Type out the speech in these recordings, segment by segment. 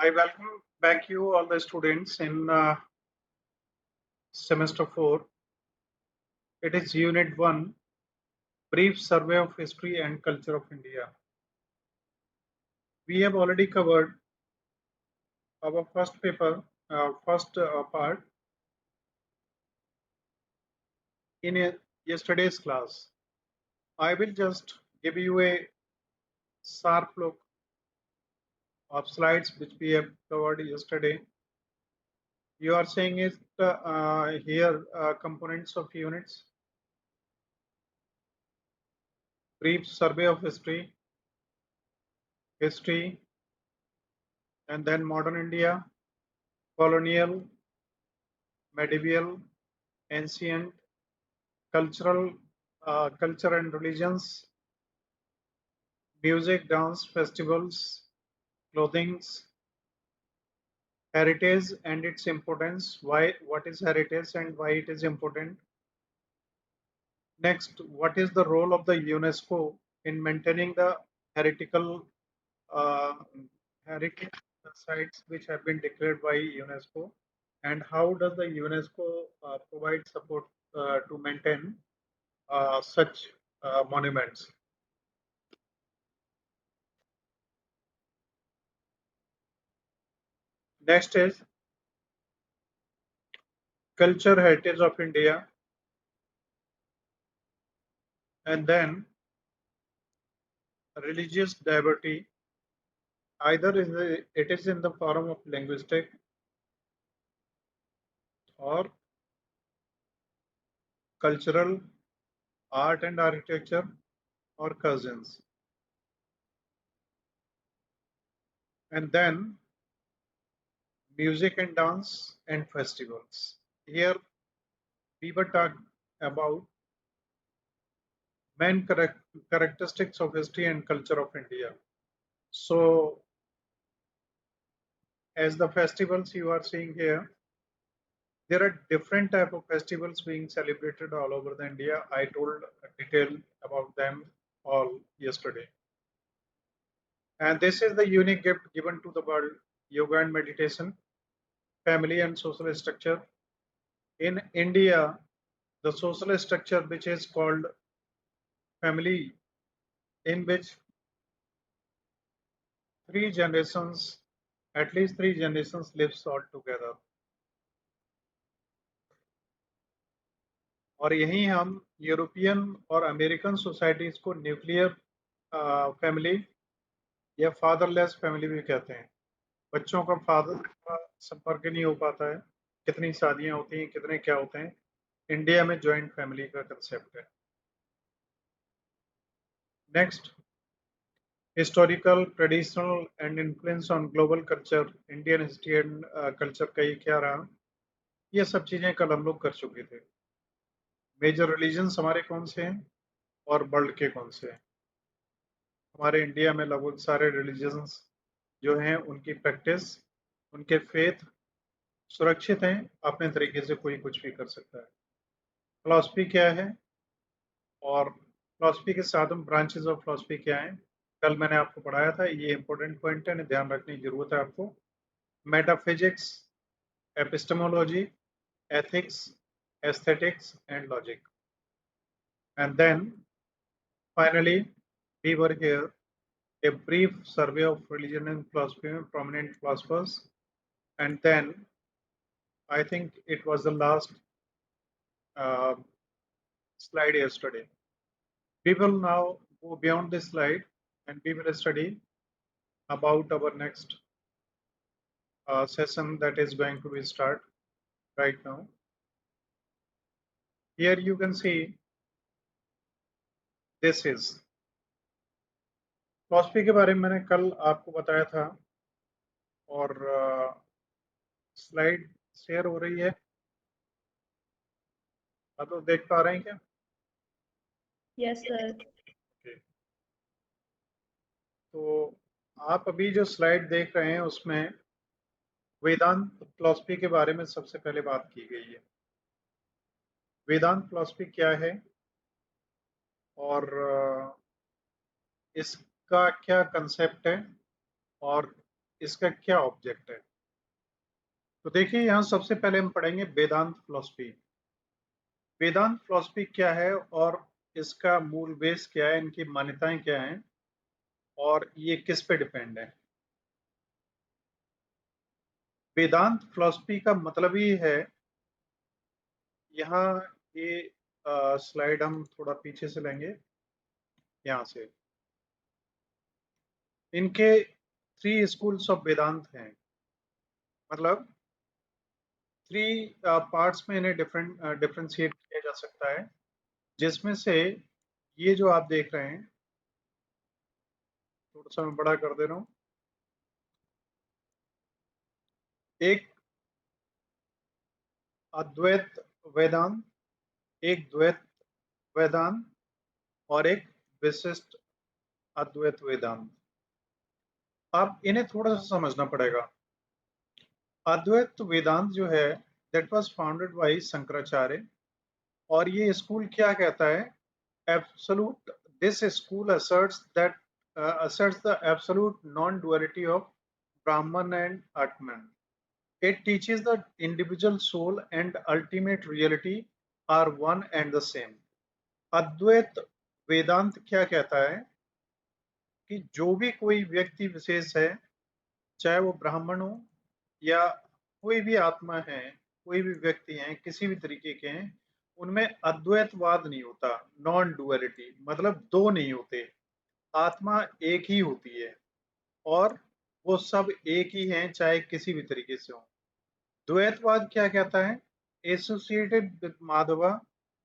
I welcome back you all the students in semester 4. It is unit 1, brief survey of history and culture of India. We have already covered our first paper, first part in yesterday's class. I will just give you a sharp look of slides which we have covered yesterday. You are saying it here components of units, brief survey of history, and then modern India, colonial, medieval, ancient, culture and religions, music, dance, festivals, clothings, heritage and its importance. Why? What is heritage and why it is important? Next, what is the role of the UNESCO in maintaining the heretical uh, heritage sites which have been declared by UNESCO? And how does the UNESCO provide support to maintain such monuments? Next is culture heritage of India, and then religious diversity. Either it is in the form of linguistic or cultural, art and architecture, or cousins. And then music and dance and festivals. Here we were talking about main characteristics of history and culture of India. So as the festivals you are seeing here, there are different type of festivals being celebrated all over the India. I told a detail about them all yesterday. And this is the unique gift given to the world: yoga and meditation, family and social structure. In India, the social structure which is called family, in which three generations, at least three generations lives all together. और यहीं हम European और American societies को nuclear family या fatherless family भी कहते हैं। बच्चों का फादर का संपर्क नहीं हो पाता है, कितनी शादियां होती हैं, कितने क्या होते हैं। इंडिया में जॉइंट फैमिली का कंसेप्ट है। Next, historical, traditional and influence on global culture. Indian history and culture का ये क्या रहा, ये सब चीजें कल हम लोग कर चुके थे। मेजर रिलीजन्स हमारे कौन से हैं और वर्ल्ड के कौन से हैं। हमारे इंडिया में लगभग सारे रिलीजन्स जो हैं उनकी प्रैक्टिस, उनके फेथ सुरक्षित हैं। अपने तरीके से कोई कुछ भी कर सकता है। फिलॉसफी क्या है और फिलॉसफी के साथ हम ब्रांचेस ऑफ फिलॉसफी क्या हैं, कल मैंने आपको पढ़ाया था। ये इंपॉर्टेंट पॉइंट है, ध्यान रखने की जरूरत है आपको। Metaphysics, epistemology, ethics, aesthetics, and logic. And then finally, we were here a brief survey of religion and philosophy, prominent philosophers. And then I think it was the last uh, slide yesterday. We will now go beyond this slide and we will study about our next session that is going to be start right now. Here you can see this is philosophy के बारे में मैंने कल आपको बताया था और slide share हो रही है, आप लोग देख पा रहे हैं क्या? Yes sir. तो आप अभी जो स्लाइड देख रहे हैं उसमें वेदांत फिलॉसफी के बारे में सबसे पहले बात की गई है। वेदांत फिलॉसफी क्या है और इसका क्या कंसेप्ट है और इसका क्या ऑब्जेक्ट है। तो देखिए यहाँ सबसे पहले हम पढ़ेंगे वेदांत फिलॉसफी। वेदांत फिलॉसफी क्या है और इसका मूल बेस क्या है, इनकी मान्यताएं क्या हैं और ये किस पे डिपेंड है। वेदांत फिलॉसफी का मतलब ही है, यहाँ ये स्लाइड हम थोड़ा पीछे से लेंगे यहाँ से। इनके 3 स्कूल्स ऑफ वेदांत हैं, मतलब 3 पार्ट्स में इन्हें डिफरेंशिएट किया जा सकता है, जिसमें से ये जो आप देख रहे हैं, थोड़ा सा मैं बड़ा कर दे रहा हूँ। एक अद्वैत वेदांत, एक द्वैत वेदांत और एक विशिष्ट अद्वैत वेदांत। अब इन्हें थोड़ा सा समझना पड़ेगा। अद्वैत वेदांत जो है, that was founded by Shankaracharya, और ये स्कूल क्या कहता है, absolute, this school asserts the absolute non-duality of Brahman and Atman. It teaches that individual soul and ultimate reality are one and the same. अद्वैत वेदांत क्या कहता है कि जो भी कोई व्यक्ति विशेष है, चाहे वो ब्राह्मण हो या कोई भी आत्मा है, कोई भी व्यक्ति हैं, किसी भी तरीके के हैं, उनमें अद्वैतवाद नहीं होता। नॉन डुअलिटी मतलब दो नहीं होते, आत्मा एक ही होती है और वो सब एक ही हैं, चाहे किसी भी तरीके से हो। द्वैतवाद क्या कहता है, associated with Madhva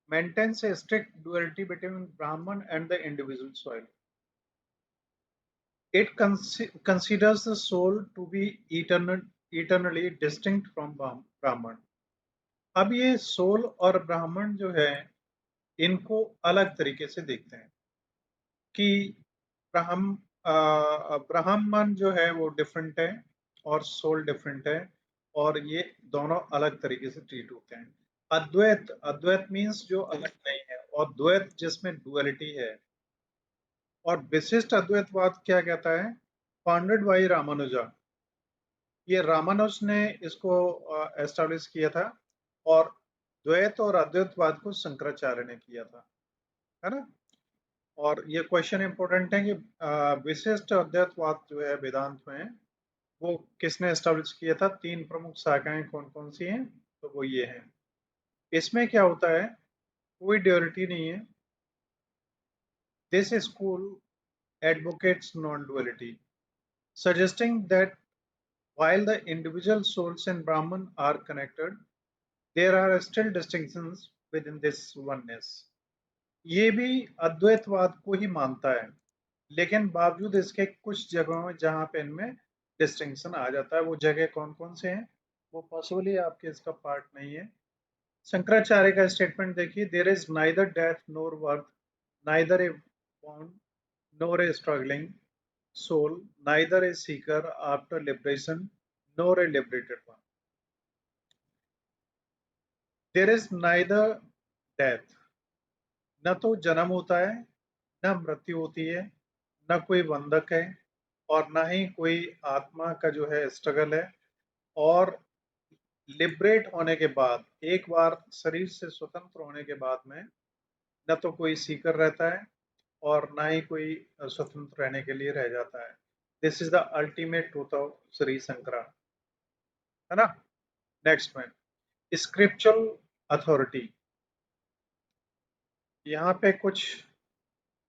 maintains a strict duality between Brahman and the individual soul. It considers the soul to be eternally distinct from Brahman. अब ये सोल और ब्राह्मण जो है, इनको अलग तरीके से देखते हैं कि ब्राह्मण जो है वो डिफरेंट है और सोल डिफरेंट है, और ये दोनों अलग तरीके से ट्रीट होते हैं। अद्वैत, अद्वैत मीन्स जो अलग नहीं है, और द्वैत जिसमें डुअलिटी है। और विशिष्ट अद्वैतवाद क्या कहता है, फाउंडेड बाई रामानुजा, ये रामानुज ने इसको एस्टेब्लिश किया था, और द्वैत और अद्वैतवाद को शंकराचार्य ने किया था, है ना। और ये क्वेश्चन इंपॉर्टेंट है कि विशिष्ट अद्वैतवाद जो है वेदांत में, वो किसने एस्टेब्लिश किया था। 3 प्रमुख शाखाएं कौन कौन सी हैं, तो वो ये हैं। इसमें क्या होता है, कोई ड्यूअलिटी नहीं है। This school advocates non-duality, suggesting that while the individual souls in Brahman are connected, there are still distinctions within this oneness. ये भी अद्वैतवाद को ही मानता है, लेकिन बावजूद इसके कुछ जगहों में जहां पे इनमें डिस्टिंक्शन आ जाता है। वो जगह कौन कौन से हैं, वो पॉसिबली आपके इसका पार्ट नहीं है। शंकराचार्य का स्टेटमेंट देखिए, there is neither death nor birth, neither a bond nor a struggling soul, neither a seeker after liberation nor a liberated one. There is neither death, न तो जन्म होता है, न मृत्यु होती है, न कोई बंधक है, और न ही कोई आत्मा का जो है स्ट्रगल है। और लिबरेट होने के बाद, एक बार शरीर से स्वतंत्र होने के बाद में, न तो कोई सीकर रहता है और ना ही कोई स्वतंत्र रहने के लिए रह जाता है। This is the ultimate truth of Shri Shankara, है ना। नेक्स्ट में स्क्रिप्चुरल अथॉरिटी, यहाँ पे कुछ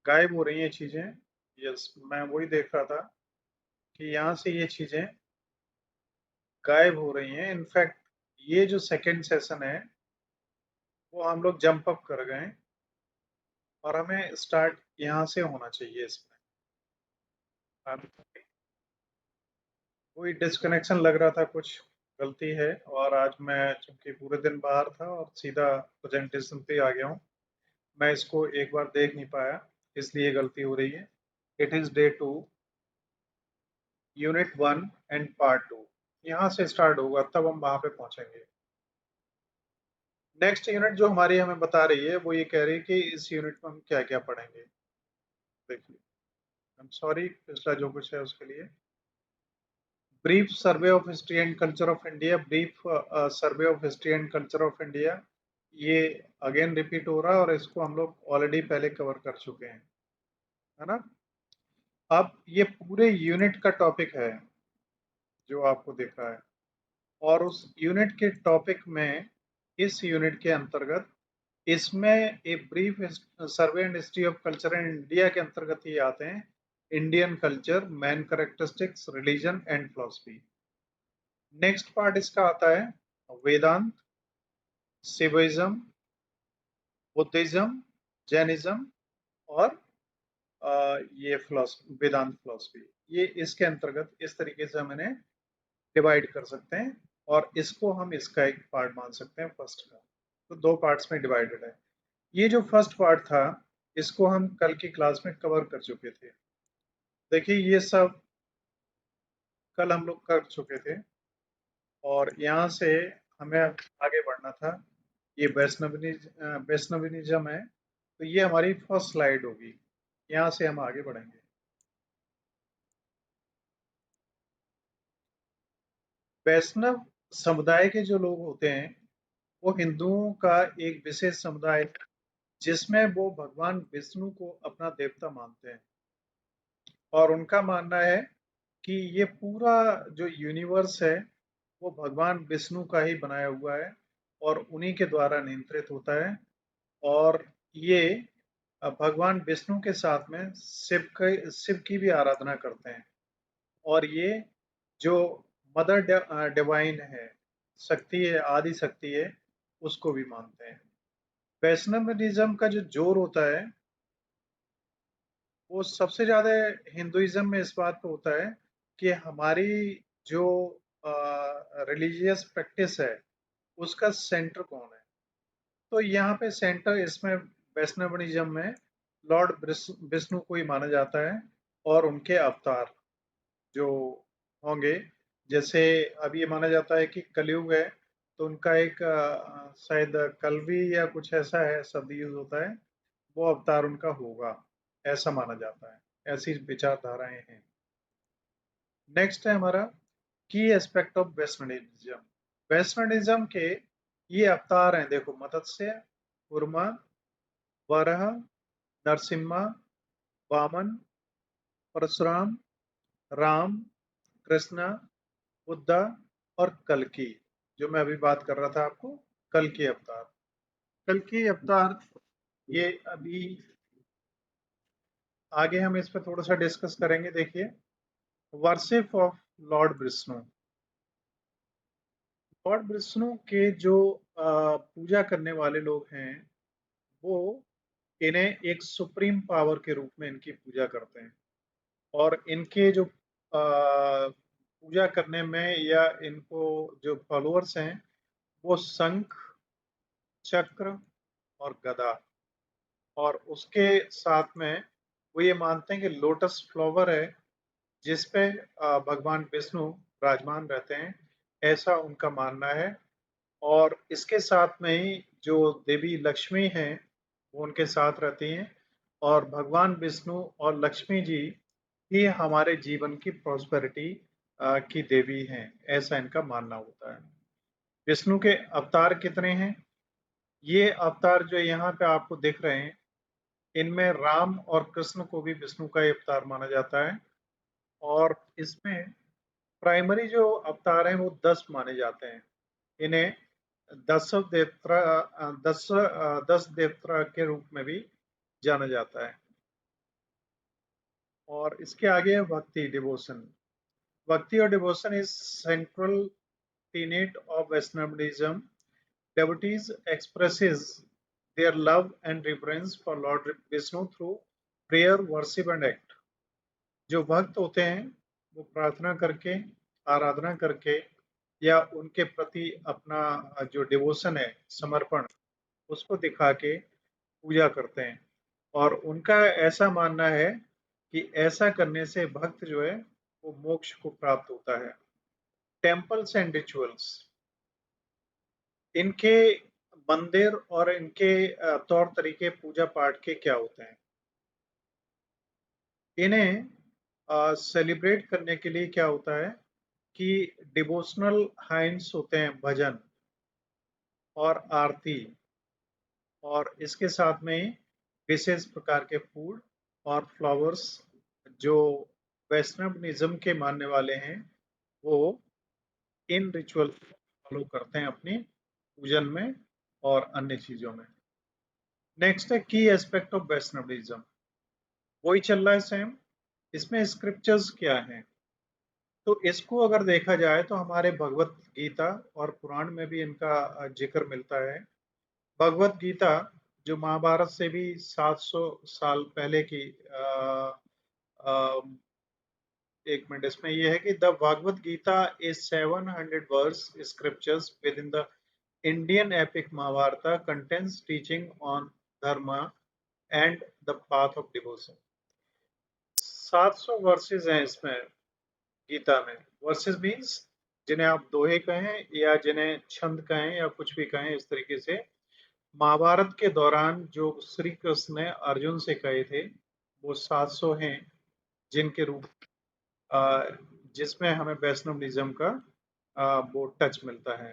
गायब हो रही हैं चीजें। यस, मैं वही देख रहा था कि यहाँ से ये चीजें गायब हो रही हैं। इनफैक्ट ये जो सेकंड सेशन है, वो हम लोग जंप अप कर गए, और हमें स्टार्ट यहाँ से होना चाहिए। इसमें अब कोई डिस्कनेक्शन लग रहा था, कुछ गलती है। और आज मैं चूंकि पूरे दिन बाहर था और सीधा प्रेजेंटेशन पे आ गया हूँ, मैं इसको एक बार देख नहीं पाया, इसलिए गलती हो रही है। It is day 2, unit 1 and part 2। यहाँ से स्टार्ट होगा, तब हम वहां पे पहुंचेंगे। नेक्स्ट यूनिट जो हमारी हमें बता रही है, वो ये कह रही है कि इस यूनिट में हम क्या क्या पढ़ेंगे। देखिए, आई एम सॉरी, पिछला जो कुछ है उसके लिए। Brief survey of history and culture of India, brief survey of history and culture of India, ये अगेन रिपीट हो रहा है और इसको हम लोग ऑलरेडी पहले कवर कर चुके हैं, है ना। अब ये पूरे यूनिट का टॉपिक है जो आपको दिख रहा है, और उस यूनिट के टॉपिक में, इस यूनिट के अंतर्गत, इसमें a brief survey and history of culture in India के अंतर्गत ये आते हैं Indian culture, man characteristics, religion and philosophy. Next part इसका आता है वेदांत, शिविज्म, बुद्धिज्म, जैनिज्म और ये वेदांत फिलॉसफी। ये इसके अंतर्गत इस तरीके से हम इन्हें डिवाइड कर सकते हैं, और इसको हम इसका एक पार्ट मान सकते हैं फर्स्ट का। तो दो पार्ट्स में डिवाइडेड है। ये जो फर्स्ट पार्ट था, इसको हम कल की क्लास में कवर कर चुके थे। देखिए ये सब कल हम लोग कर चुके थे, और यहाँ से हमें आगे बढ़ना था। ये वैष्णविज्म है, तो ये हमारी फर्स्ट स्लाइड होगी। यहाँ से हम आगे बढ़ेंगे। वैष्णव समुदाय के जो लोग होते हैं, वो हिंदुओं का एक विशेष समुदाय है, जिसमें वो भगवान विष्णु को अपना देवता मानते हैं, और उनका मानना है कि ये पूरा जो यूनिवर्स है वो भगवान विष्णु का ही बनाया हुआ है और उन्हीं के द्वारा नियंत्रित होता है। और ये भगवान विष्णु के साथ में शिव की भी आराधना करते हैं, और ये जो मदर डिवाइन है, शक्ति है, आदि शक्ति है, उसको भी मानते हैं। वैष्णविज्म का जो जोर होता है, वो सबसे ज्यादा हिंदुइज्म में इस बात पे होता है कि हमारी जो रिलीजियस प्रैक्टिस है, उसका सेंटर कौन है। तो यहाँ पे सेंटर इसमें वैष्णविज्म में लॉर्ड विष्णु को ही माना जाता है, और उनके अवतार जो होंगे, जैसे अब ये माना जाता है कि कलयुग है, तो उनका एक शायद कलवी या कुछ ऐसा है शब्द यूज होता है, वो अवतार उनका होगा, ऐसा माना जाता है। ऐसी विचारधाराएं हैं। नेक्स्ट है हमारा की एस्पेक्ट ऑफ वैष्णविज्म। वैष्णविज्म के ये अवतार हैं, देखो, मत्स्य, कूर्मा, वराह, नरसिम्हा, वामन, परशुराम, राम, कृष्णा, बुद्धा और कल्कि। जो मैं अभी बात कर रहा था आपको, कल्कि अवतार। कल्कि अवतार ये अभी आगे हम इस पर थोड़ा सा डिस्कस करेंगे। देखिए, worship of Lord Vishnu. Lord Vishnu के जो पूजा करने वाले लोग हैं, वो इन्हें एक सुप्रीम पावर के रूप में इनकी पूजा करते हैं, और इनके जो पूजा करने में, या इनको जो फॉलोअर्स हैं, वो शंख, चक्र और गदा, और उसके साथ में वो ये मानते हैं कि लोटस फ्लावर है, जिस पे भगवान विष्णु विराजमान रहते हैं, ऐसा उनका मानना है। और इसके साथ में ही जो देवी लक्ष्मी हैं, वो उनके साथ रहती हैं, और भगवान विष्णु और लक्ष्मी जी ही हमारे जीवन की प्रॉस्पेरिटी की देवी हैं, ऐसा इनका मानना होता है। विष्णु के अवतार कितने हैं? ये अवतार जो यहाँ पे आपको दिख रहे हैं, इनमें राम और कृष्ण को भी विष्णु का ही अवतार माना जाता है, और इसमें प्राइमरी जो अवतार हैं वो 10 माने जाते हैं। इन्हें दस देवता के रूप में भी जाना जाता है। और इसके आगे है भक्ति, डिवोशन। भक्ति और devotion is central टीनेट of Vaishnavism. Devotees expresses their love and reverence for Lord Vishnu through prayer, worship and act. जो भक्त होते हैं, वो प्रार्थना करके, आराधना करके, या उनके प्रति अपना जो डिवोशन है, समर्पण, उसको दिखा के पूजा करते हैं। और उनका ऐसा मानना है कि ऐसा करने से भक्त जो है वो मोक्ष को प्राप्त होता है। टेम्पल्स एंड रिचुअल्स, इनके मंदिर और इनके तौर तरीके पूजा पाठ के क्या होते हैं? इन्हें सेलिब्रेट करने के लिए क्या होता है कि डिवोशनल हाइम्स होते हैं, भजन और आरती, और इसके साथ में ही विशेष प्रकार के फूड और फ्लावर्स जो वैष्णवनिज्म के मानने वाले हैं वो इन रिचुअल फॉलो करते हैं अपनी पूजन में और अन्य चीजों में। नेक्स्ट है की एस्पेक्ट ऑफ वैष्णविज्म, वही चल रहा है सेम। इसमें स्क्रिप्चर्स क्या हैं? तो इसको अगर देखा जाए तो हमारे भगवत गीता और पुराण में भी इनका जिक्र मिलता है। भगवत गीता जो महाभारत से भी 700 साल पहले की, एक मिनट, इसमें यह है कि the Bhagavad Gita is 700 verse scriptures within the Indian epic Mahabharata contents teaching on dharma and the path of devotion. 700 verses हैं इसमें गीता में। वर्सेस मीन्स जिन्हें आप दोहे कहें या जिन्हें छंद कहें या कुछ भी कहें, इस तरीके से महाभारत के दौरान जो श्री कृष्ण ने अर्जुन से कहे थे वो 700 हैं, जिनके रूप जिसमें हमें वैष्णवनिज्म का वो टच मिलता है।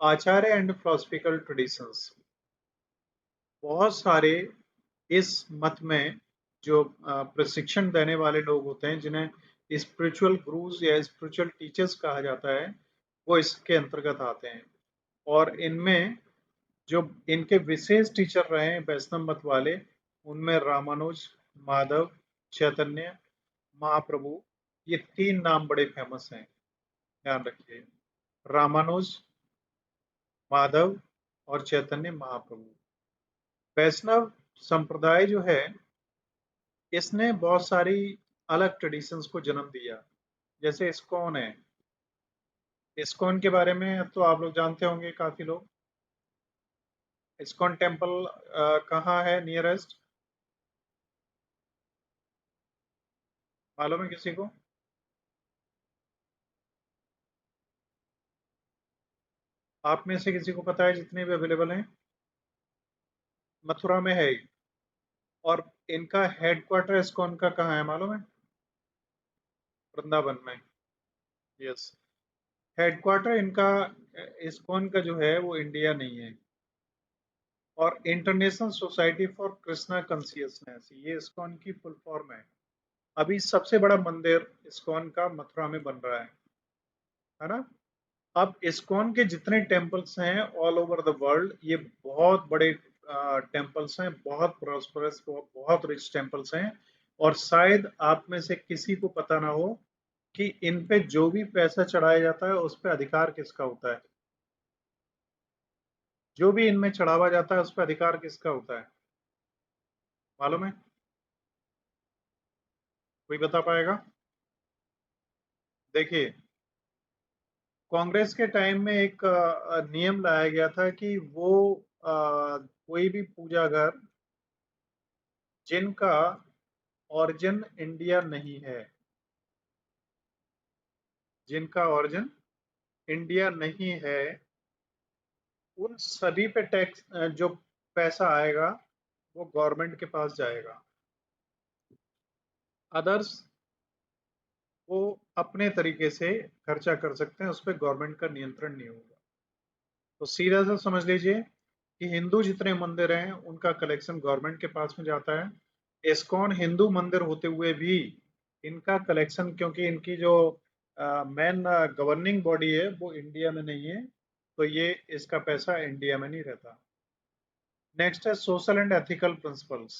आचार्य एंड फिलोसफिकल ट्रेडिशंस, बहुत सारे इस मत में जो प्रशिक्षण देने वाले लोग होते हैं, जिन्हें स्पिरिचुअल गुरुज या स्पिरिचुअल टीचर्स कहा जाता है, वो इसके अंतर्गत आते हैं। और इनमें जो इनके विशेष टीचर रहे हैं वैष्णव मत वाले, उनमें रामानुज, माधव, चैतन्य, महाप्रभु, ये 3 नाम बड़े फेमस हैं, ध्यान रखिए। रामानुज, माधव और चैतन्य महाप्रभु। वैष्णव संप्रदाय जो है, इसने बहुत सारी अलग ट्रेडिशंस को जन्म दिया। जैसे इस्कॉन है, इस्कॉन के बारे में तो आप लोग जानते होंगे काफी लोग। इस्कॉन टेम्पल कहाँ है नियरेस्ट, मालूम है किसी को? आप में से किसी को पता है? जितने भी अवेलेबल हैं, मथुरा में है। और इनका हेडक्वार्टर इस्कॉन का कहाँ है मालूम है? वृंदावन में। यस, हेडक्वार्टर इनका इस्कॉन का जो है वो इंडिया नहीं है। और international society for Krishna consciousness, ये इस्कॉन की फुल फॉर्म है। अभी सबसे बड़ा मंदिर इस्कॉन का मथुरा में बन रहा है ना? अब इस्कॉन के जितने टेम्पल्स हैं ऑल ओवर द वर्ल्ड, ये बहुत बड़े टेम्पल्स हैं, बहुत प्रॉस्परस, बहुत रिच टेम्पल्स हैं। और शायद आप में से किसी को पता ना हो कि इन पे जो भी पैसा चढ़ाया जाता है उस पे अधिकार किसका होता है। जो भी इनमें चढ़ावा जाता है उस पे अधिकार किसका होता है, मालूम है? कोई बता पाएगा? देखिए, कांग्रेस के टाइम में एक नियम लाया गया था कि वो कोई भी पूजा घर जिनका ओरिजिन इंडिया नहीं है, जिनका ओरिजिन इंडिया नहीं है, उन सभी पे टैक्स, जो पैसा आएगा वो गवर्नमेंट के पास जाएगा। अदर्स वो अपने तरीके से खर्चा कर सकते हैं, उस पर गवर्नमेंट का नियंत्रण नहीं होगा। तो सीधा सा समझ लीजिए कि हिंदू जितने मंदिर हैं उनका कलेक्शन गवर्नमेंट के पास में जाता है। इस्कॉन हिंदू मंदिर होते हुए भी इनका कलेक्शन, क्योंकि इनकी जो मेन गवर्निंग बॉडी है वो इंडिया में नहीं है, तो ये इसका पैसा इंडिया में नहीं रहता। नेक्स्ट है सोशल एंड एथिकल प्रिंसिपल्स।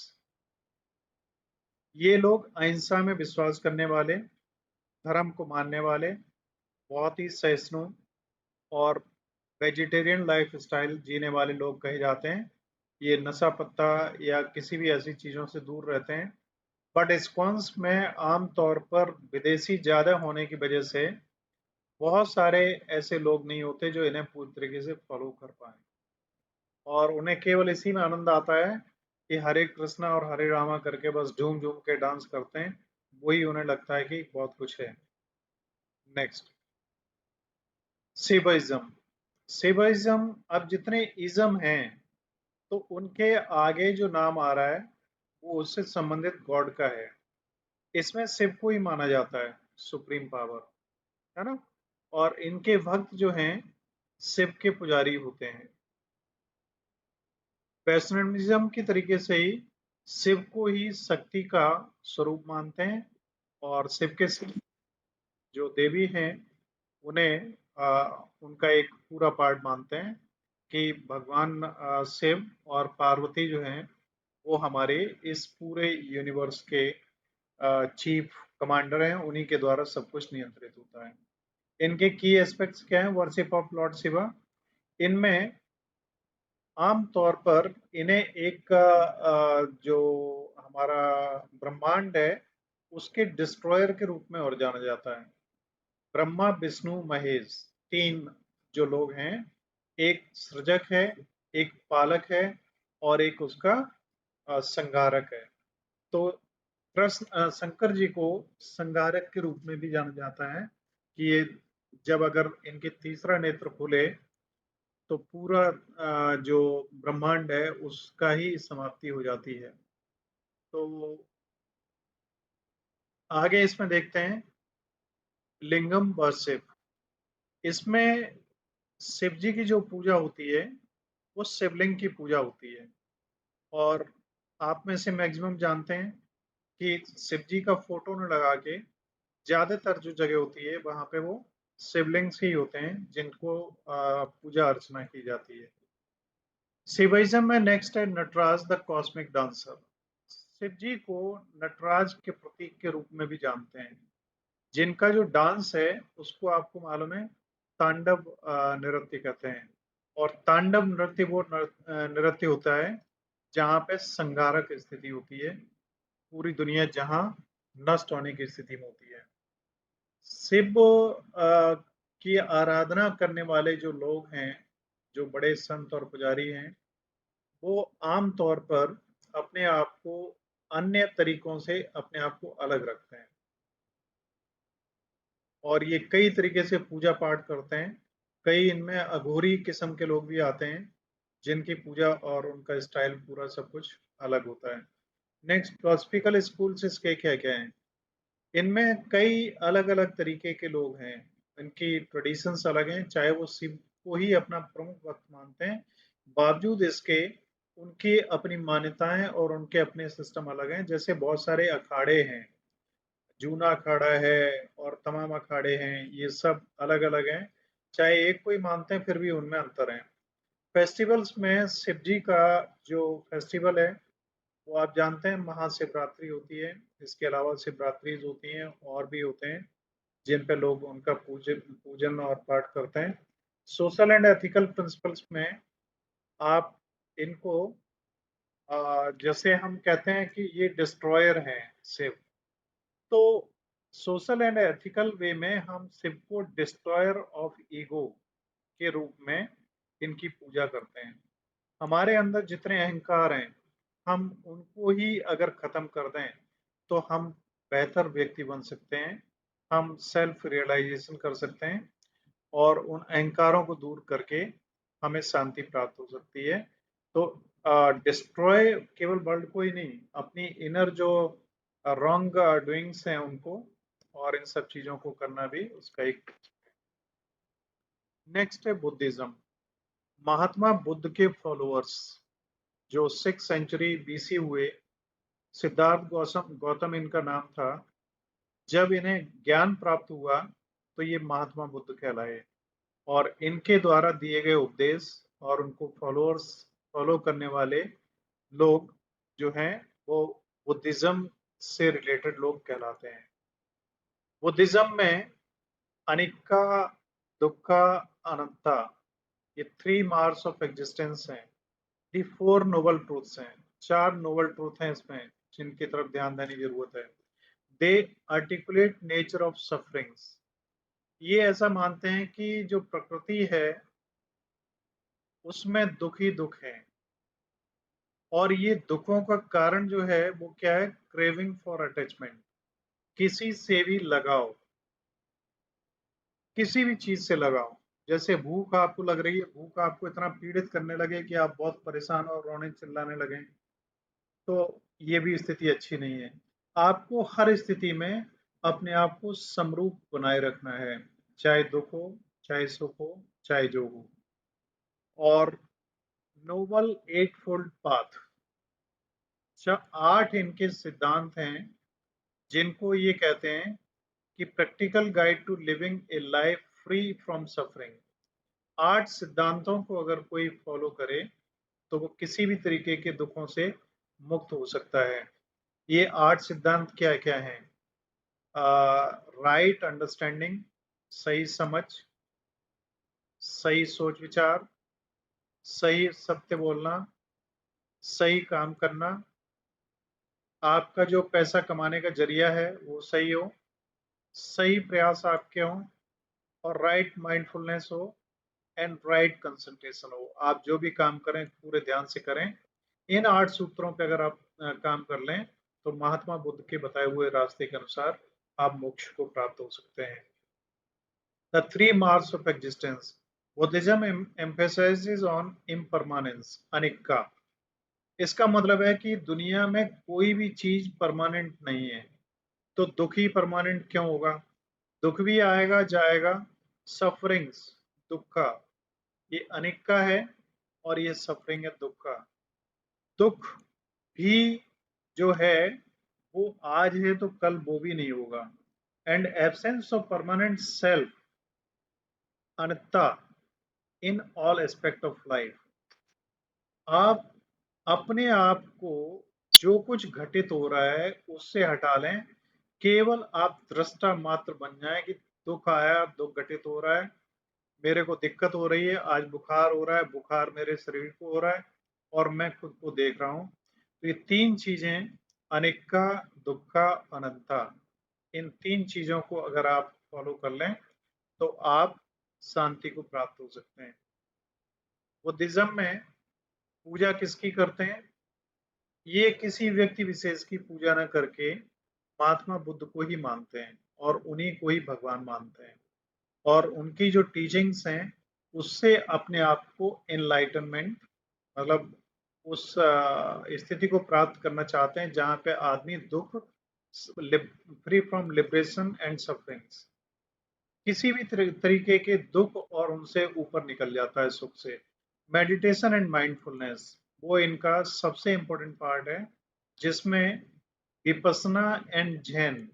ये लोग अहिंसा में विश्वास करने वाले, धर्म को मानने वाले, बहुत ही सहिष्णु और वेजिटेरियन लाइफ स्टाइल जीने वाले लोग कहे जाते हैं। ये नशा पत्ता या किसी भी ऐसी चीज़ों से दूर रहते हैं। बट इस्कॉन्स में आमतौर पर विदेशी ज़्यादा होने की वजह से बहुत सारे ऐसे लोग नहीं होते जो इन्हें पूरी तरीके से फॉलो कर पाए, और उन्हें केवल इसी में आनंद आता है कि हरे कृष्णा और हरे रामा करके बस झूम झूम के डांस करते हैं, वही उन्हें लगता है कि बहुत कुछ है। नेक्स्ट, शिवइज्म। शिवइज्म, अब जितने इज्म हैं तो उनके आगे जो नाम आ रहा है वो उससे संबंधित गॉड का है। इसमें शिव को ही माना जाता है सुप्रीम पावर, है ना? और इनके भक्त जो हैं शिव के पुजारी होते हैं। वैष्णविज्म की तरीके से ही शिव को ही शक्ति का स्वरूप मानते हैं और शिव के जो देवी हैं उन्हें उनका एक पूरा पार्ट मानते हैं कि भगवान शिव और पार्वती जो हैं वो हमारे इस पूरे यूनिवर्स के चीफ कमांडर हैं, उन्हीं के द्वारा सब कुछ नियंत्रित होता है। इनके की एस्पेक्ट्स क्या हैं वर्शिप ऑफ लॉर्ड शिवा? इनमें आम तौर पर इन्हें एक जो हमारा ब्रह्मांड है उसके डिस्ट्रॉयर के रूप में और जाना जाता है। ब्रह्मा विष्णु महेश तीन जो लोग हैं, एक सृजक है, एक पालक है और एक उसका संहारक है। तो कृष्ण शंकर जी को संहारक के रूप में भी जाना जाता है कि ये जब अगर इनके तीसरा नेत्र खुले तो पूरा जो ब्रह्मांड है उसका ही समाप्ति हो जाती है। तो आगे इसमें देखते हैं लिंगम वर्शिप। इसमें शिव जी की जो पूजा होती है वो शिवलिंग की पूजा होती है। और आप में से मैक्सिमम जानते हैं कि शिव जी का फोटो न लगा के ज्यादातर जो जगह होती है वहां पे वो शिवलिंग ही होते हैं जिनको पूजा अर्चना की जाती है। शिविज्म में नेक्स्ट है Nataraja the cosmic dancer. Shiva ji को नटराज के प्रतीक के रूप में भी जानते हैं, जिनका जो डांस है उसको आपको मालूम है तांडव नृत्य कहते हैं। और तांडव नृत्य वो नृत्य होता है जहाँ पे संहारक स्थिति होती है, पूरी दुनिया जहाँ नष्ट होने की स्थिति में होती है। शिव की आराधना करने वाले जो लोग हैं, जो बड़े संत और पुजारी हैं, वो आम तौर पर अपने आप को अन्य तरीकों से अपने आप को अलग रखते हैं और ये कई तरीके से पूजा पाठ करते हैं। कई इनमें अघोरी किस्म के लोग भी आते हैं जिनकी पूजा और उनका स्टाइल पूरा सब कुछ अलग होता है। नेक्स्ट फिलोसफिकल स्कूल्स इसके क्या क्या हैं? इनमें कई अलग अलग तरीके के लोग हैं, इनकी ट्रेडिशंस अलग हैं, चाहे वो शिव को ही अपना प्रमुख वक्त मानते हैं, बावजूद इसके उनकी अपनी मान्यताएं और उनके अपने सिस्टम अलग हैं। जैसे बहुत सारे अखाड़े हैं, जूना अखाड़ा है और तमाम अखाड़े हैं, ये सब अलग अलग हैं, चाहे एक कोई मानते हैं फिर भी उनमें अंतर है। फेस्टिवल्स में शिव जी का जो फेस्टिवल है वो आप जानते हैं महाशिवरात्रि होती है। इसके अलावा शिवरात्रि होती हैं और भी होते हैं जिन पे लोग उनका पूजन पूजन और पाठ करते हैं। सोशल एंड एथिकल प्रिंसिपल्स में आप इनको जैसे हम कहते हैं कि ये डिस्ट्रॉयर हैं शिव, तो सोशल एंड एथिकल वे में हम शिव को डिस्ट्रॉयर ऑफ ईगो के रूप में इनकी पूजा करते हैं। हमारे अंदर जितने अहंकार हैं हम उनको ही अगर खत्म कर दें तो हम बेहतर व्यक्ति बन सकते हैं, हम सेल्फ रियलाइजेशन कर सकते हैं और उन अहंकारों को दूर करके हमें शांति प्राप्त हो सकती है। तो डिस्ट्रॉय केवल वर्ल्ड को ही नहीं, अपनी इनर जो रॉन्ग डूइंग्स हैं उनको और इन सब चीजों को करना भी उसका एक। नेक्स्ट है बुद्धिज्म। महात्मा बुद्ध के फॉलोअर्स जो 6th सेंचुरी बीसी हुए, सिद्धार्थ गौतम गौतम इनका नाम था। जब इन्हें ज्ञान प्राप्त हुआ तो ये महात्मा बुद्ध कहलाए और इनके द्वारा दिए गए उपदेश और उनको फॉलोअर्स फॉलो करने वाले लोग जो हैं वो बुद्धिज्म से रिलेटेड लोग कहलाते हैं। बुद्धिज्म में अनिक्का, दुक्खा, अनंता, ये 3 मार्क्स ऑफ एग्जिस्टेंस हैं। दी 4 नोबल ट्रूथ्स हैं, 4 नोबल ट्रूथ हैं इसमें जिनकी तरफ ध्यान देने की जरूरत है। दे आर्टिकुलेट नेचर ऑफ सफरिंग्स। ये ऐसा मानते हैं कि जो प्रकृति है उसमें दुख ही दुख है और ये दुखों का कारण जो है वो क्या है? क्रेविंग फॉर अटैचमेंट, किसी से भी लगाव, किसी भी चीज से लगाव। जैसे भूख आपको लग रही है, भूख आपको इतना पीड़ित करने लगे कि आप बहुत परेशान और रोने चिल्लाने लगे, तो ये भी स्थिति अच्छी नहीं है। आपको हर स्थिति में अपने आप को समरूप बनाए रखना है। चाहे दुख हो, चाहे सुख हो, चाहे जो हो। और नोबल एट फोल्ड पाथ, 8 इनके सिद्धांत हैं जिनको ये कहते हैं कि practical guide to living a life free from suffering. 8 सिद्धांतों को अगर कोई फॉलो करे तो वो किसी भी तरीके के दुखों से मुक्त हो सकता है। ये 8 सिद्धांत क्या क्या हैं? राइट अंडरस्टैंडिंग, सही समझ, सही सोच विचार, सही सत्य बोलना, सही काम करना, आपका जो पैसा कमाने का जरिया है वो सही हो, सही प्रयास आपके हों, और राइट माइंडफुलनेस हो, एंड राइट कंसंट्रेशन हो। आप जो भी काम करें पूरे ध्यान से करें। इन 8 सूत्रों पे अगर आप काम कर लें तो महात्मा बुद्ध के बताए हुए रास्ते के अनुसार आप मोक्ष को प्राप्त हो सकते हैं। The three marks of existence, Buddhism emphasises on impermanence, anicca. इसका मतलब है कि दुनिया में कोई भी चीज परमानेंट नहीं है, तो दुख ही परमानेंट क्यों होगा? दुख भी आएगा जाएगा। सफरिंग्स, दुख का, ये अनिक्का है, और ये सफरिंग है दुख का। दुख भी जो है वो आज है तो कल वो भी नहीं होगा। And absence of permanent self, anatta, in all aspect of life. आप अपने आप को जो कुछ घटित हो रहा है उससे हटा लें, केवल आप दृष्टा मात्र बन जाएं कि दुख आया, दुख घटित हो रहा है, मेरे को दिक्कत हो रही है, आज बुखार हो रहा है, बुखार मेरे शरीर को हो रहा है और मैं खुद को देख रहा हूँ। तो ये 3 चीजें, अनिक्का, दुक्खा, अनंता, इन 3 चीजों को अगर आप फॉलो कर लें तो आप शांति को प्राप्त हो सकते हैं। बुद्धिज्म में पूजा किसकी करते हैं? ये किसी व्यक्ति विशेष की पूजा न करके महात्मा बुद्ध को ही मानते हैं और उन्हीं को ही भगवान मानते हैं, और उनकी जो टीचिंग्स हैं उससे अपने आप को एनलाइटनमेंट, मतलब उस स्थिति को प्राप्त करना चाहते हैं जहां पे आदमी दुख, free from liberation and sufferings, किसी भी तरीके के दुख और उनसे ऊपर निकल जाता है सुख से। मेडिटेशन एंड माइंडफुलनेस, वो इनका सबसे इंपॉर्टेंट पार्ट है, जिसमें विपसना एंड जैन,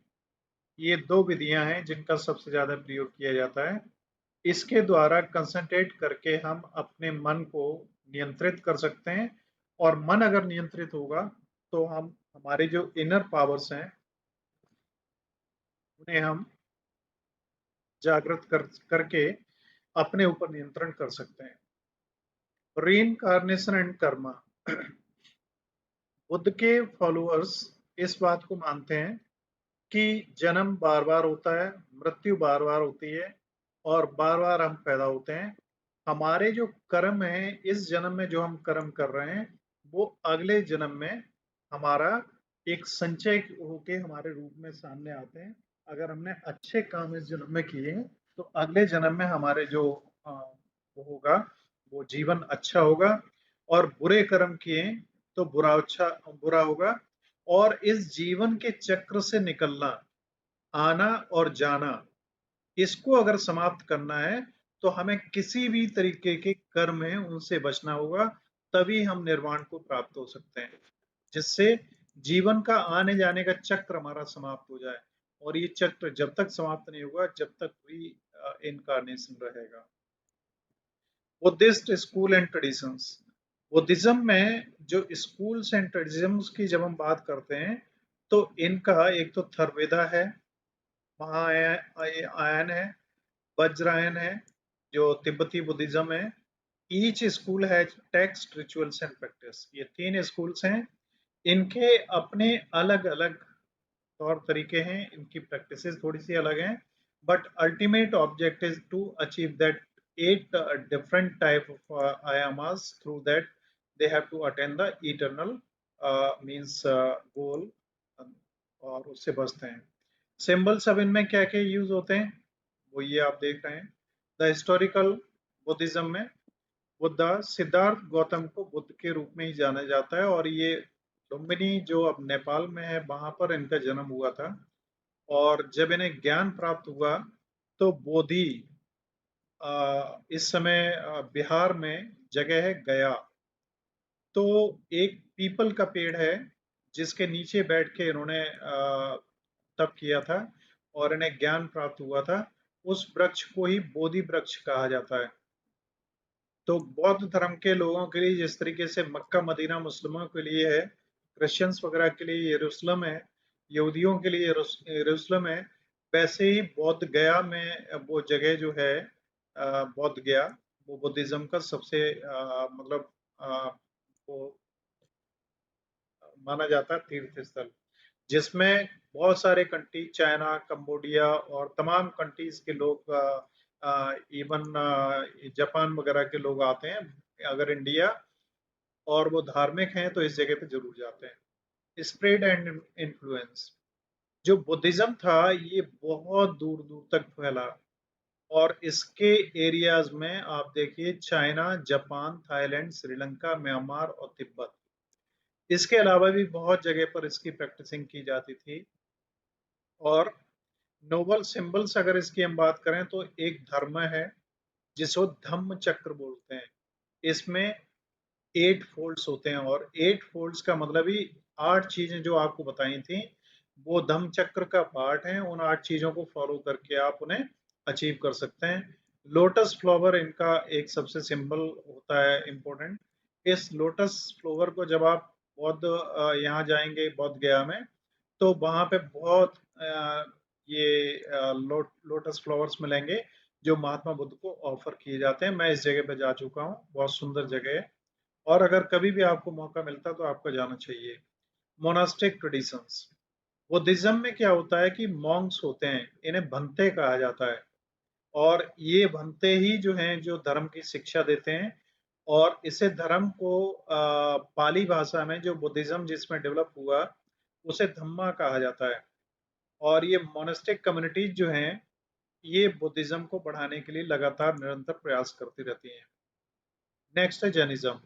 ये 2 विधियां हैं जिनका सबसे ज्यादा प्रयोग किया जाता है। इसके द्वारा कंसंट्रेट करके हम अपने मन को नियंत्रित कर सकते हैं, और मन अगर नियंत्रित होगा तो हम हमारे जो इनर पावर्स हैं उन्हें हम जागृत करके अपने ऊपर नियंत्रण कर सकते हैं। रीइंकार्नेशन एंड कर्मा, बुद्ध के फॉलोअर्स इस बात को मानते हैं कि जन्म बार बार होता है, मृत्यु बार बार होती है, और बार बार हम पैदा होते हैं। हमारे जो कर्म है इस जन्म में, जो हम कर्म कर रहे हैं वो अगले जन्म में हमारा एक संचय होके हमारे रूप में सामने आते हैं। अगर हमने अच्छे काम इस जन्म में किए तो अगले जन्म में हमारे जो वो होगा, वो जीवन अच्छा होगा, और बुरे कर्म किए तो बुरा होगा। और इस जीवन के चक्र से निकलना, आना और जाना, इसको अगर समाप्त करना है तो हमें किसी भी तरीके के कर्म है उनसे बचना होगा, तभी हम निर्वाण को प्राप्त हो सकते हैं, जिससे जीवन का आने जाने का चक्र हमारा समाप्त हो जाए। और ये चक्र जब तक समाप्त नहीं होगा जब तक भी इनकारनेशन रहेगा। Buddhist school and traditions, Buddhism में जो स्कूल्स एंड ट्रेडिशंस की जब हम बात करते हैं तो इनका एक तो थर्वेदा है, महायान है, वज्रायन है, जो तिब्बती बुद्धिज्म है। Each school has text, rituals and practice, ये 3 स्कूल्स हैं। इनके अपने अलग अलग तौर तरीके हैं, इनकी प्रैक्टिसेस थोड़ी सी अलग हैं, but ultimate object is to achieve that 8 different type of आयामास, through that they have to attain the eternal means goal, और उससे बचते हैं। सिंबल्स अब इनमें क्या क्या यूज होते हैं वो ये आप देख रहे हैं। द हिस्टोरिकल बुद्धिज्म में बुद्धा, सिद्धार्थ गौतम को बुद्ध के रूप में ही जाना जाता है, और ये लुम्बिनी जो अब नेपाल में है वहां पर इनका जन्म हुआ था। और जब इन्हें ज्ञान प्राप्त हुआ तो बोधि इस समय बिहार में जगह है गया। तो एक पीपल का पेड़ है जिसके नीचे बैठ के इन्होंने तप किया था और इन्हें ज्ञान प्राप्त हुआ था। उस वृक्ष को ही बोधि वृक्ष कहा जाता है। तो बौद्ध धर्म के लोगों के लिए जिस तरीके से मक्का मदीना मुस्लिमों के लिए है, क्रिश्चियंस वगैरह के लिए यरूशलेम है, यहूदियों के लिए यरूशलेम है, वैसे ही बौद्ध गया में वो जगह जो है बौद्ध गया, वो बुद्धिज्म का सबसे मतलब वो माना जाता है तीर्थ स्थल, जिसमें बहुत सारे कंट्री चाइना, कंबोडिया और तमाम कंट्रीज के लोग इवन जापान वगैरह के लोग आते हैं। अगर इंडिया और वो धार्मिक हैं तो इस जगह पे जरूर जाते हैं। स्प्रेड एंड इन्फ्लुएंस, जो बुद्धिज्म था ये बहुत दूर दूर तक फैला और इसके एरियाज में आप देखिए China, Japan, Thailand, Sri Lanka, Myanmar और तिब्बत। इसके अलावा भी बहुत जगह पर इसकी प्रैक्टिसिंग की जाती थी। और नोबल सिंबल्स अगर इसकी हम बात करें तो एक धर्म है जिसको धम्म चक्र बोलते हैं। इसमें 8 फोल्ड्स होते हैं और 8 फोल्ड्स का मतलब ही 8 चीजें जो आपको बताई थी वो धम्म चक्र का पार्ट है। उन 8 चीजों को फॉलो करके आप उन्हें अचीव कर सकते हैं। लोटस फ्लावर इनका एक सबसे सिंबल होता है इम्पोर्टेंट। इस लोटस फ्लावर को जब आप बौद्ध यहाँ जाएंगे बौद्ध गया में तो वहां पे बहुत ये लोटस फ्लावर्स मिलेंगे जो महात्मा बुद्ध को ऑफर किए जाते हैं। मैं इस जगह पे जा चुका हूँ, बहुत सुंदर जगह है और अगर कभी भी आपको मौका मिलता तो आपको जाना चाहिए। मोनास्टिक ट्रेडिशंस, बुद्धिज्म में क्या होता है कि मॉन्क्स होते हैं, इन्हें भंते कहा जाता है और ये भंते ही जो हैं जो धर्म की शिक्षा देते हैं। और इसे धर्म को पाली भाषा में जो बुद्धिज्म जिसमें डेवलप हुआ उसे धम्मा कहा जाता है। और ये मोनेस्टिक कम्युनिटीज जो हैं ये बुद्धिज्म को बढ़ाने के लिए लगातार निरंतर प्रयास करती रहती हैं। नेक्स्ट है जैनिज्म।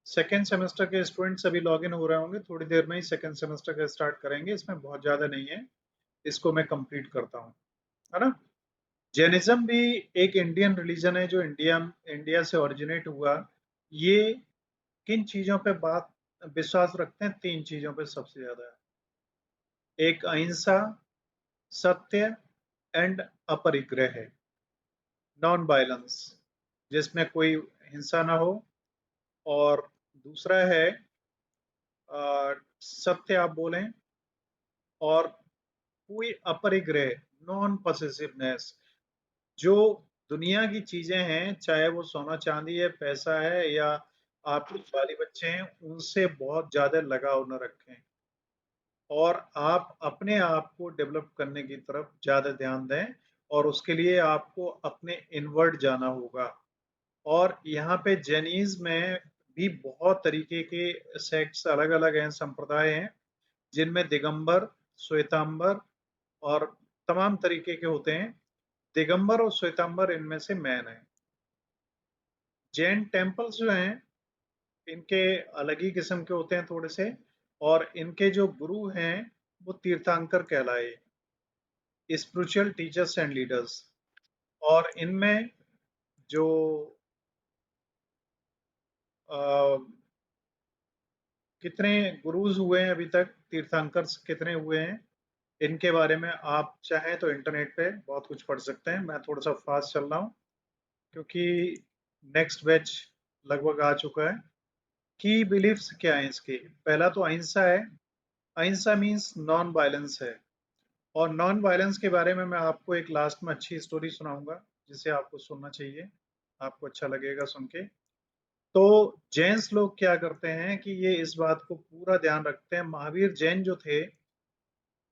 सेकेंड सेमेस्टर के स्टूडेंट्स अभी लॉग इन हो रहे होंगे, थोड़ी देर में ही सेकेंड सेमेस्टर का स्टार्ट करेंगे, इसमें बहुत ज्यादा नहीं है, इसको मैं कंप्लीट करता हूँ, है ना। जैनिज्म भी एक इंडियन रिलीजन है जो इंडिया से ओरिजिनेट हुआ। ये किन चीजों पे बात विश्वास रखते हैं? 3 चीजों पे सबसे ज्यादा। एक अहिंसा, सत्य एंड अपरिग्रह है, नॉन वायलेंस, जिसमें कोई हिंसा ना हो। और दूसरा है सत्य आप बोलें, और कोई अपरिग्रह, नॉन पॉसेसिवनेस। जो दुनिया की चीजें हैं, चाहे वो सोना चांदी है, पैसा है या आपके बाली बच्चे हैं, उनसे बहुत ज्यादा लगाव न रखें और आप अपने आप को डेवलप करने की तरफ ज्यादा ध्यान दें। और उसके लिए आपको अपने इनवर्ड जाना होगा। और यहाँ पे जैनिज में भी बहुत तरीके के सेक्ट्स अलग अलग हैं, संप्रदाय हैं, जिनमें दिगंबर, श्वेतांबर और तमाम तरीके के होते हैं। दिगंबर और श्वेतांबर इनमें से मैन है। जैन टेम्पल्स जो हैं इनके अलग ही किस्म के होते हैं थोड़े से, और इनके जो गुरु हैं वो तीर्थंकर कहलाए, स्पिरिचुअल टीचर्स एंड लीडर्स। और इनमें जो अ, कितने गुरुज हुए हैं अभी तक, तीर्थंकर कितने हुए हैं, इनके बारे में आप चाहें तो इंटरनेट पे बहुत कुछ पढ़ सकते हैं। मैं थोड़ा सा फास्ट चल रहा हूँ क्योंकि नेक्स्ट बैच लगभग आ चुका है। की बिलीफ्स क्या है इसके? पहला तो अहिंसा है। अहिंसा मीन्स नॉन वायलेंस है। और नॉन वायलेंस के बारे में मैं आपको एक लास्ट में अच्छी स्टोरी सुनाऊंगा जिसे आपको सुनना चाहिए, आपको अच्छा लगेगा सुन के। तो जैन्स लोग क्या करते हैं कि ये इस बात को पूरा ध्यान रखते हैं, महावीर जैन जो थे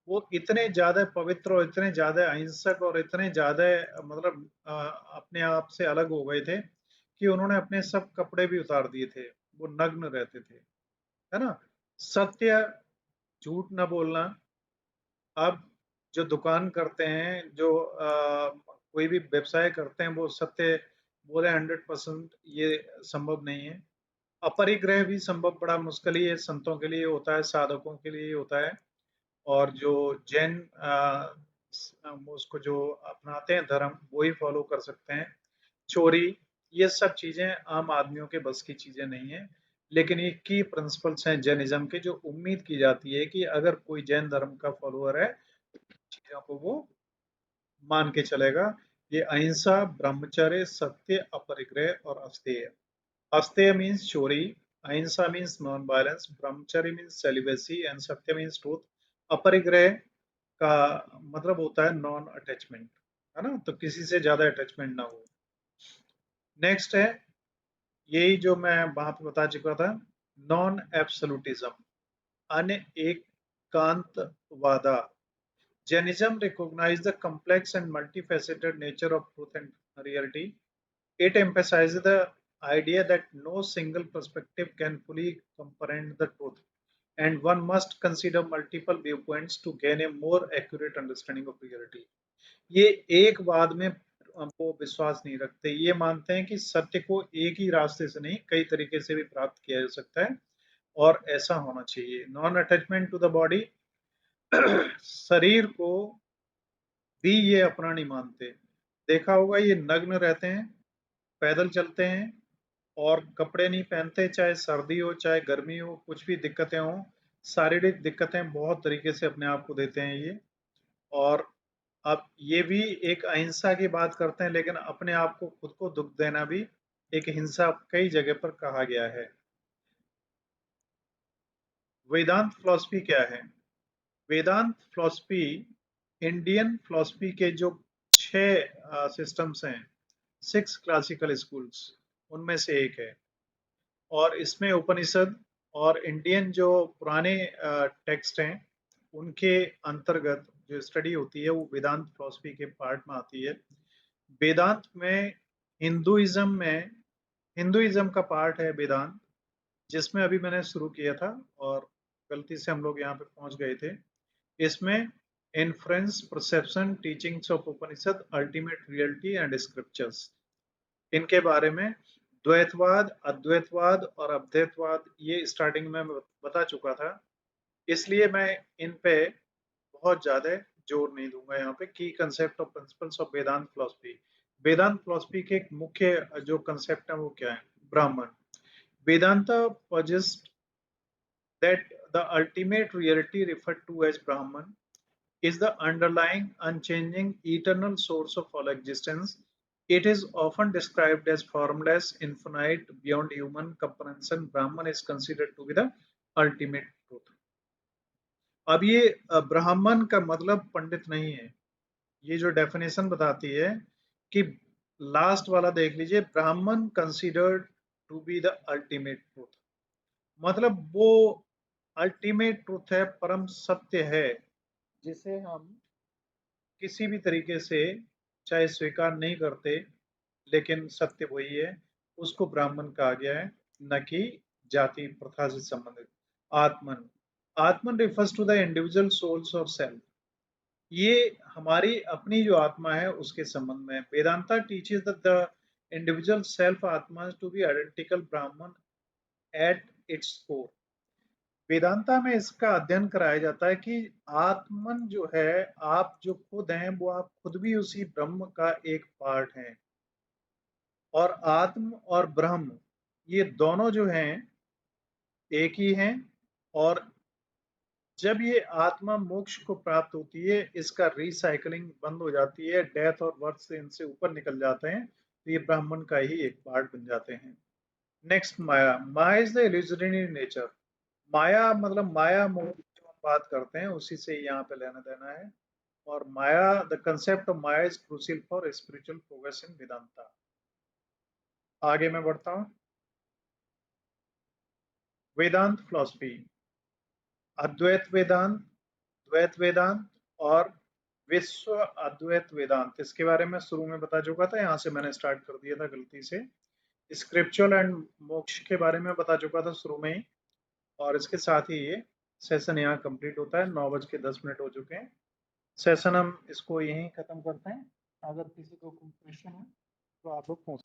वो इतने ज्यादा पवित्र और इतने ज्यादा अहिंसक और इतने ज्यादा मतलब अपने आप से अलग हो गए थे कि उन्होंने अपने सब कपड़े भी उतार दिए थे, वो नग्न रहते थे, है ना। सत्य, झूठ न बोलना। अब जो दुकान करते हैं, जो कोई भी व्यवसाय करते हैं, वो सत्य बोले 100%, ये संभव नहीं है। अपरिग्रह भी संभव बड़ा मुश्किल ही है, संतों के लिए होता है, साधकों के लिए होता है। और जो जैन उसको जो अपनाते हैं धर्म वही फॉलो कर सकते हैं। चोरी, ये सब चीजें आम आदमियों के बस की चीजें नहीं है, लेकिन ये की प्रिंसिपल्स हैं जैनिज्म के, जो उम्मीद की जाती है कि अगर कोई जैन धर्म का फॉलोअर है चीजों को वो मान के चलेगा। ये अहिंसा, ब्रह्मचर्य, सत्य, अपरिग्रह और अस्तेय। अस्तेय मीन्स चोरी, अहिंसा मीन्स नॉन वायलेंस, ब्रह्मचर्य मीन्स सेलिबेसी एंड सत्य मीन्स ट्रूथ। अपरिग्रह का मतलब होता है नॉन अटैचमेंट, है ना, तो किसी से ज्यादा अटैचमेंट ना हो। नेक्स्ट है, यही जो मैं वहां पे बता चुका था, non absolutism, Anekantavada. Jainism recognizes the complex and multifaceted nature of truth and reality. It emphasizes the idea that no single perspective can fully comprehend the truth, and one must consider multiple viewpoints to gain a more accurate understanding of reality. ये एक बाद में वो विश्वास नहीं रखते, ये मानते हैं कि सत्य को एक ही रास्ते से नहीं कई तरीके से भी प्राप्त किया जा सकता है, और ऐसा होना चाहिए। Non attachment to the body, शरीर को भी ये अपना नहीं मानते। देखा होगा ये नग्न रहते हैं, पैदल चलते हैं और कपड़े नहीं पहनते, चाहे सर्दी हो चाहे गर्मी हो, कुछ भी दिक्कतें हो, शारीरिक दिक्कतें बहुत तरीके से अपने आप को देते हैं ये। और अब ये भी एक अहिंसा की बात करते हैं, लेकिन अपने आप को खुद को दुख देना भी एक हिंसा कई जगह पर कहा गया है। वेदांत फिलॉसफी क्या है? वेदांत फिलॉसफी इंडियन फिलॉसफी के जो 6 सिस्टम्स हैं, 6 क्लासिकल स्कूल्स, उनमें से एक है। और इसमें उपनिषद और इंडियन जो पुराने टेक्स्ट हैं उनके अंतर्गत जो स्टडी होती है वो वेदांत फिलॉसफी के पार्ट में आती है। वेदांत में हिंदुइज्म का पार्ट है वेदांत, जिसमें अभी मैंने शुरू किया था और गलती से हम लोग यहाँ पे पहुंच गए थे। इसमें inference, perception, teachings of Upanishad, ultimate reality and scriptures, इनके बारे में, द्वैतवाद, अद्वैतवाद और अद्वैतवाद, ये स्टार्टिंग में मैं बता चुका था, इसलिए मैं इन पे बहुत ज्यादा जोर नहीं दूंगा यहाँ पे। Key concept of principles of Vedanta philosophy, Vedanta philosophy के एक मुख्य जो कंसेप्ट है वो क्या है? ब्राह्मण। Vedanta posits that the ultimate reality referred to as Brahman is the underlying, unchanging, eternal source of all existence. It is often described as formless, infinite, beyond human comprehension. Brahman is considered to be the ultimate truth. अब ये ब्राह्मण का मतलब पंडित नहीं है, ये जो definition बताती है कि लास्ट वाला देख लीजिए, Brahman considered to be the ultimate truth, मतलब वो अल्टीमेट ट्रूथ है, परम सत्य है, जिसे हम किसी भी तरीके से चाहे स्वीकार नहीं करते, लेकिन सत्य वही है, उसको ब्राह्मण कहा गया है, न कि जाति प्रथा से संबंधित। Atman, Atman refers to the individual souls और सेल्फ, ये हमारी अपनी जो आत्मा है उसके संबंध में। Vedanta teaches that the individual self atma to be identical Brahman at its core. Vedanta में इसका अध्ययन कराया जाता है कि आत्मन जो है, आप जो खुद हैं वो आप खुद भी उसी ब्रह्म का एक पार्ट हैं, और आत्म और ब्रह्म ये दोनों जो हैं एक ही हैं। और जब ये आत्मा मोक्ष को प्राप्त होती है, इसका रिसाइकलिंग बंद हो जाती है, डेथ और बर्थ से इनसे ऊपर निकल जाते हैं, तो ये ब्राह्मण का ही एक पार्ट बन जाते हैं। Next, maya. Maya is the illusionary nature. माया मतलब माया मोह जो हम बात करते हैं उसी से यहाँ पे लेना देना है। और maya, the concept of maya is crucial for spiritual progress in Vedanta. आगे मैं बढ़ता हूँ। वेदांत फिलॉसफी, अद्वैत वेदांत, द्वैत वेदांत और विश्व अद्वैत वेदांत, इसके बारे में शुरू में बता चुका था, यहाँ से मैंने स्टार्ट कर दिया था गलती से। स्क्रिप्चुअल एंड मोक्ष के बारे में बता चुका था शुरू में ही, और इसके साथ ही ये सेशन यहाँ कंप्लीट होता है। 9:10 हो चुके हैं, सेशन हम इसको यहीं खत्म करते हैं। अगर किसी को कोई क्वेश्चन हो तो आप लोग पूछ